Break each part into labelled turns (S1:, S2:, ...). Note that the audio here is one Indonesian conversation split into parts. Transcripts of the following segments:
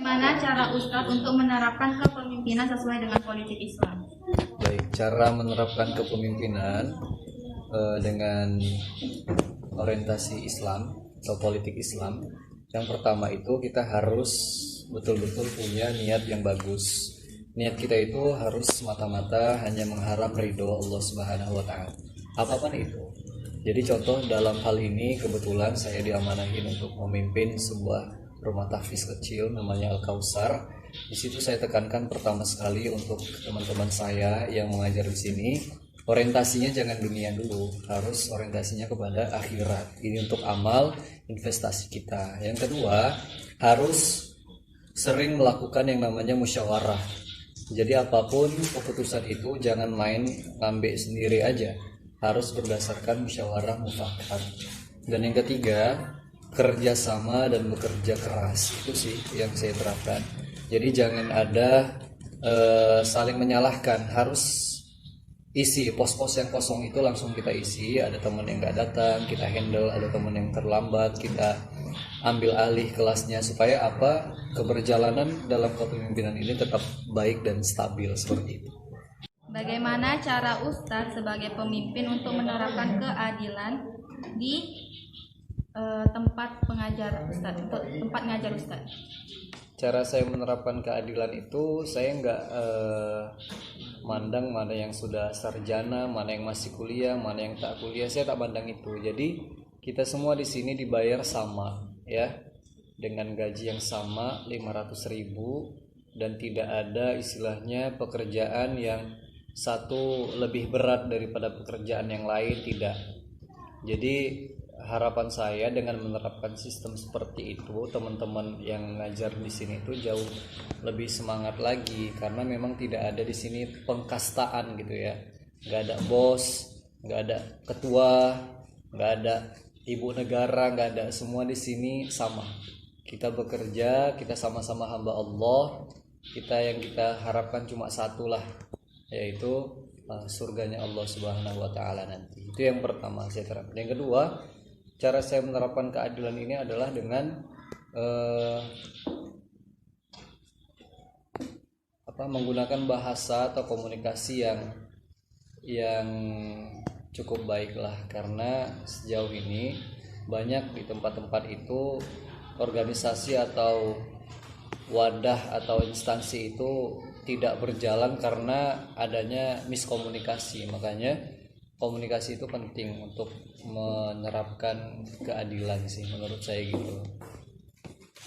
S1: Bagaimana cara Ustadz untuk menerapkan kepemimpinan sesuai dengan politik Islam?
S2: Baik, cara menerapkan kepemimpinan dengan orientasi Islam atau politik Islam. Yang pertama itu kita harus betul-betul punya niat yang bagus. Niat kita itu harus semata-mata hanya mengharap ridho Allah Subhanahu wa taala. Apapun itu. Jadi contoh dalam hal ini kebetulan saya diamanahin untuk memimpin sebuah rumah tahfiz kecil namanya Al-Kausar. Di situ saya tekankan pertama sekali untuk teman-teman saya yang mengajar di sini, orientasinya jangan dunia dulu, harus orientasinya kepada akhirat. Ini untuk amal investasi kita. Yang kedua, harus sering melakukan yang namanya musyawarah. Jadi apapun keputusan itu jangan main ngambil sendiri aja, harus berdasarkan musyawarah mufakat. Dan yang ketiga, kerjasama dan bekerja keras. Itu sih yang saya terapkan. Jadi jangan ada saling menyalahkan, harus isi pos-pos yang kosong itu langsung kita isi. Ada teman yang nggak datang, kita handle. Ada teman yang terlambat, kita ambil alih kelasnya, supaya apa, keberjalanan dalam kepemimpinan ini tetap baik dan stabil seperti itu.
S1: Bagaimana cara Ustadz sebagai pemimpin untuk menerapkan keadilan di tempat pengajar Ustadz, untuk tempat ngajar Ustadz?
S2: Cara saya menerapkan keadilan itu, saya nggak mandang mana yang sudah sarjana, mana yang masih kuliah, mana yang tak kuliah. Saya tak pandang itu. Jadi kita semua di sini dibayar sama, ya, dengan gaji yang sama 500.000, dan tidak ada istilahnya pekerjaan yang satu lebih berat daripada pekerjaan yang lain, tidak. Jadi harapan saya dengan menerapkan sistem seperti itu, teman-teman yang ngajar di sini itu jauh lebih semangat lagi, karena memang tidak ada di sini pengkastaan gitu ya. Nggak ada bos, nggak ada ketua, nggak ada ibu negara, nggak ada, semua di sini sama. Kita bekerja, kita sama-sama hamba Allah. Yang kita harapkan cuma satu lah, yaitu surganya Allah Subhanahu wa taala nanti. Itu yang pertama saya terapkan. Yang kedua, cara saya menerapkan keadilan ini adalah dengan menggunakan bahasa atau komunikasi yang cukup baik lah, karena sejauh ini banyak di tempat-tempat itu organisasi atau wadah atau instansi itu tidak berjalan karena adanya miskomunikasi. Makanya komunikasi itu penting untuk menerapkan keadilan sih, menurut saya gitu.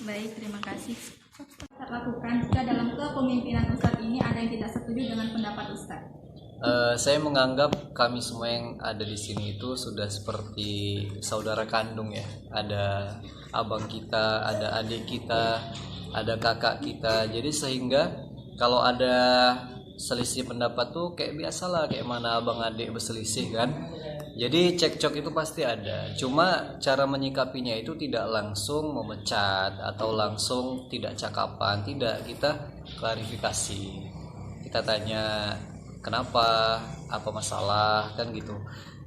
S1: Baik, terima kasih. Ustadz lakukan jika dalam kepemimpinan Ustadz ini ada yang tidak setuju dengan pendapat Ustadz?
S2: Saya menganggap kami semua yang ada di sini itu sudah seperti saudara kandung ya. Ada abang kita, ada adik kita, ada kakak kita. Jadi sehingga kalau ada selisih pendapat tuh kayak biasalah, kayak mana abang adik berselisih kan. Jadi cekcok itu pasti ada. Cuma cara menyikapinya itu tidak langsung memecat atau langsung tidak cakapan. Tidak, kita klarifikasi. Kita tanya kenapa, apa masalah, kan gitu.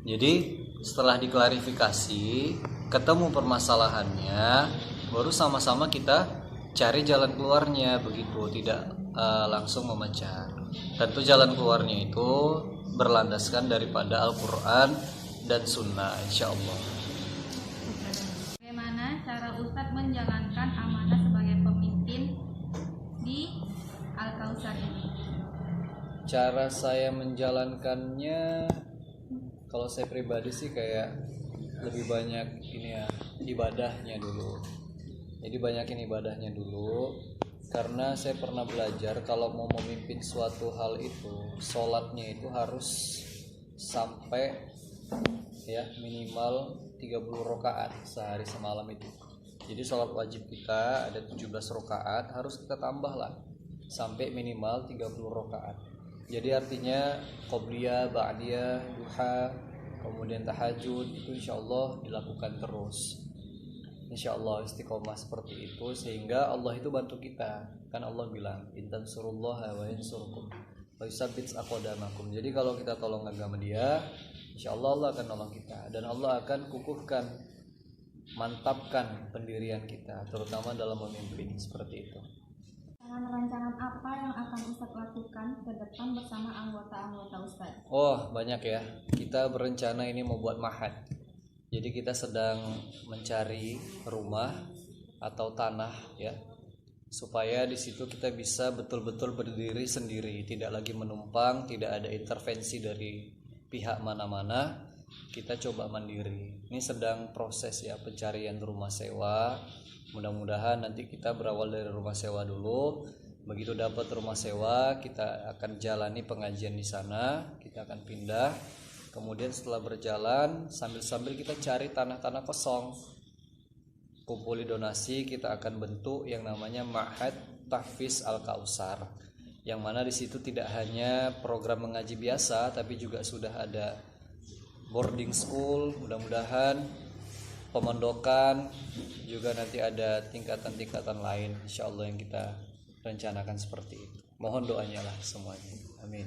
S2: Jadi setelah diklarifikasi, ketemu permasalahannya, baru sama-sama kita cari jalan keluarnya, begitu, tidak langsung memecat. Tentu jalan keluarnya itu berlandaskan daripada Al-Quran dan Sunnah, insya Allah.
S1: Bagaimana cara Ustadz menjalankan amanah sebagai pemimpin di Al-Kausar ini?
S2: Cara saya menjalankannya, kalau saya pribadi sih kayak lebih banyak ini ya, ibadahnya dulu. Jadi banyakin ibadahnya dulu, karena saya pernah belajar kalau mau memimpin suatu hal itu, sholatnya itu harus sampai ya minimal 30 rakaat sehari semalam itu. Jadi sholat wajib kita ada 17 rakaat, harus kita tambah lah sampai minimal 30 rakaat. Jadi artinya qobliyah, ba'diyah, duha, kemudian tahajud, itu insya Allah dilakukan terus. Insya Allah istiqomah seperti itu, sehingga Allah itu bantu kita. Kan Allah bilang, intan surullaha wa yansurkum wa yusabbit aqdamakum. Jadi kalau kita tolong agama Dia, insya Allah Allah akan nolong kita, dan Allah akan kukuhkan, mantapkan pendirian kita, terutama dalam memimpin, seperti itu.
S1: Rancangan apa yang akan Ustadz lakukan ke depan bersama anggota-anggota Ustadz?
S2: Oh, banyak ya. Kita berencana ini mau buat mahat. Jadi kita sedang mencari rumah atau tanah ya, supaya di situ kita bisa betul-betul berdiri sendiri, tidak lagi menumpang, tidak ada intervensi dari pihak mana-mana. Kita coba mandiri. Ini sedang proses ya, pencarian rumah sewa. Mudah-mudahan nanti kita berawal dari rumah sewa dulu. Begitu dapat rumah sewa, kita akan jalani pengajian di sana, kita akan pindah. Kemudian setelah berjalan, sambil-sambil kita cari tanah-tanah kosong, kumpuli donasi, kita akan bentuk yang namanya Ma'had Tahfiz Al-Kausar, yang mana di situ tidak hanya program mengaji biasa, tapi juga sudah ada boarding school, mudah-mudahan pemondokan, juga nanti ada tingkatan-tingkatan lain insyaallah yang kita rencanakan seperti itu. Mohon doanya lah semuanya. Amin.